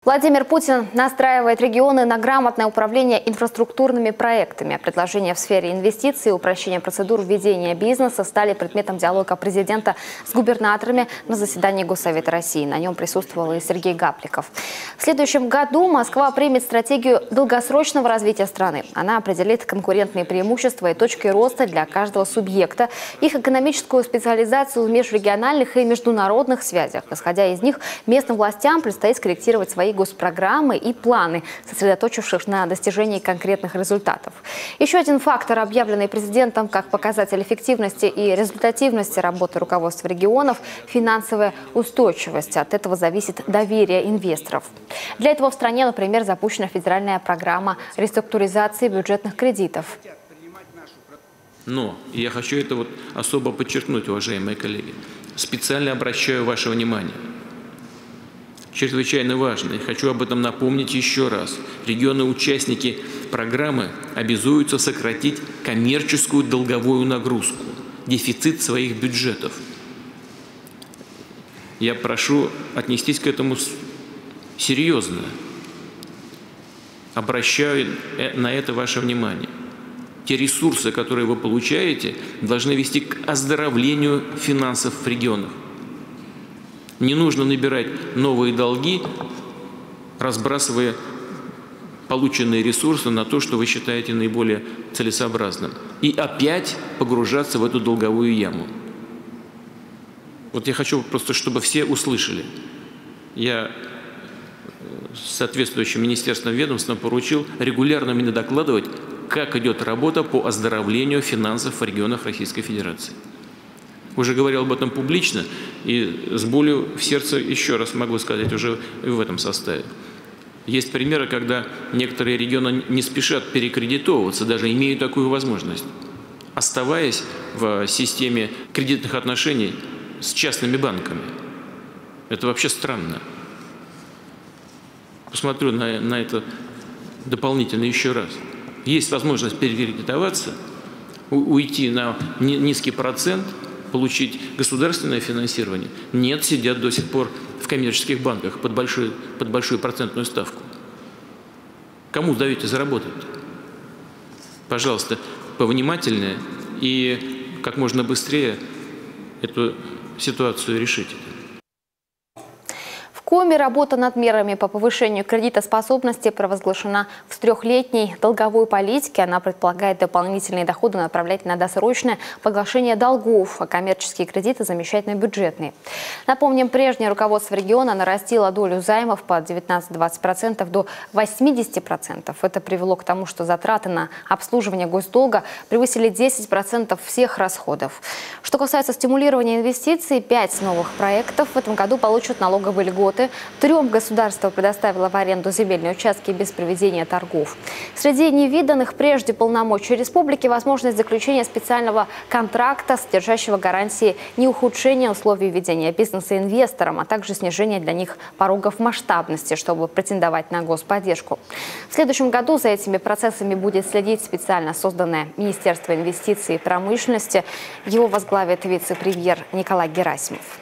Владимир Путин настраивает регионы на грамотное управление инфраструктурными проектами. Предложения в сфере инвестиций и упрощения процедур ведения бизнеса стали предметом диалога президента с губернаторами на заседании Госсовета России. На нем присутствовал и Сергей Гапликов. В следующем году Москва примет стратегию долгосрочного развития страны. Она определит конкурентные преимущества и точки роста для каждого субъекта, их экономическую специализацию в межрегиональных и международных связях. Исходя из них, местным властям предстоит скорректировать свои госпрограммы и планы, сосредоточившись на достижении конкретных результатов. Еще один фактор, объявленный президентом как показатель эффективности и результативности работы руководства регионов – финансовая устойчивость. От этого зависит доверие инвесторов. Для этого в стране, например, запущена федеральная программа реструктуризации бюджетных кредитов. Но я хочу это особо подчеркнуть, уважаемые коллеги. Специально обращаю ваше внимание. Чрезвычайно важно, и хочу об этом напомнить еще раз. Регионы-участники программы обязуются сократить коммерческую долговую нагрузку, дефицит своих бюджетов. Я прошу отнестись к этому серьезно. Обращаю на это ваше внимание. Те ресурсы, которые вы получаете, должны вести к оздоровлению финансов в регионах. Не нужно набирать новые долги, разбрасывая полученные ресурсы на то, что вы считаете наиболее целесообразным. И опять погружаться в эту долговую яму. Вот я хочу просто, чтобы все услышали. Я соответствующим министерством ведомством поручил регулярно мне докладывать, как идет работа по оздоровлению финансов в регионах Российской Федерации. Уже говорил об этом публично, и с болью в сердце еще раз могу сказать уже в этом составе. Есть примеры, когда некоторые регионы не спешат перекредитовываться, даже имеют такую возможность, оставаясь в системе кредитных отношений с частными банками. Это вообще странно. Посмотрю на это дополнительно еще раз. Есть возможность перекредитоваться, уйти на низкий процент, получить государственное финансирование. Нет, сидят до сих пор в коммерческих банках под большую процентную ставку. Кому даете заработать? Пожалуйста, повнимательнее и как можно быстрее эту ситуацию решите. В Коми работа над мерами по повышению кредитоспособности провозглашена в трехлетней долговой политике. Она предполагает дополнительные доходы направлять на досрочное погашение долгов, а коммерческие кредиты замещать на бюджетные. Напомним, прежнее руководство региона нарастило долю займов по 19-20% до 80%. Это привело к тому, что затраты на обслуживание госдолга превысили 10% всех расходов. Что касается стимулирования инвестиций, 5 новых проектов в этом году получат налоговые льготы. 3 государство предоставило в аренду земельные участки без проведения торгов. Среди невиданных прежде полномочий республики возможность заключения специального контракта, содержащего гарантии неухудшения условий ведения бизнеса инвесторам, а также снижения для них порогов масштабности, чтобы претендовать на господдержку. В следующем году за этими процессами будет следить специально созданное Министерство инвестиций и промышленности. Его возглавит вице-премьер Николай Герасимов.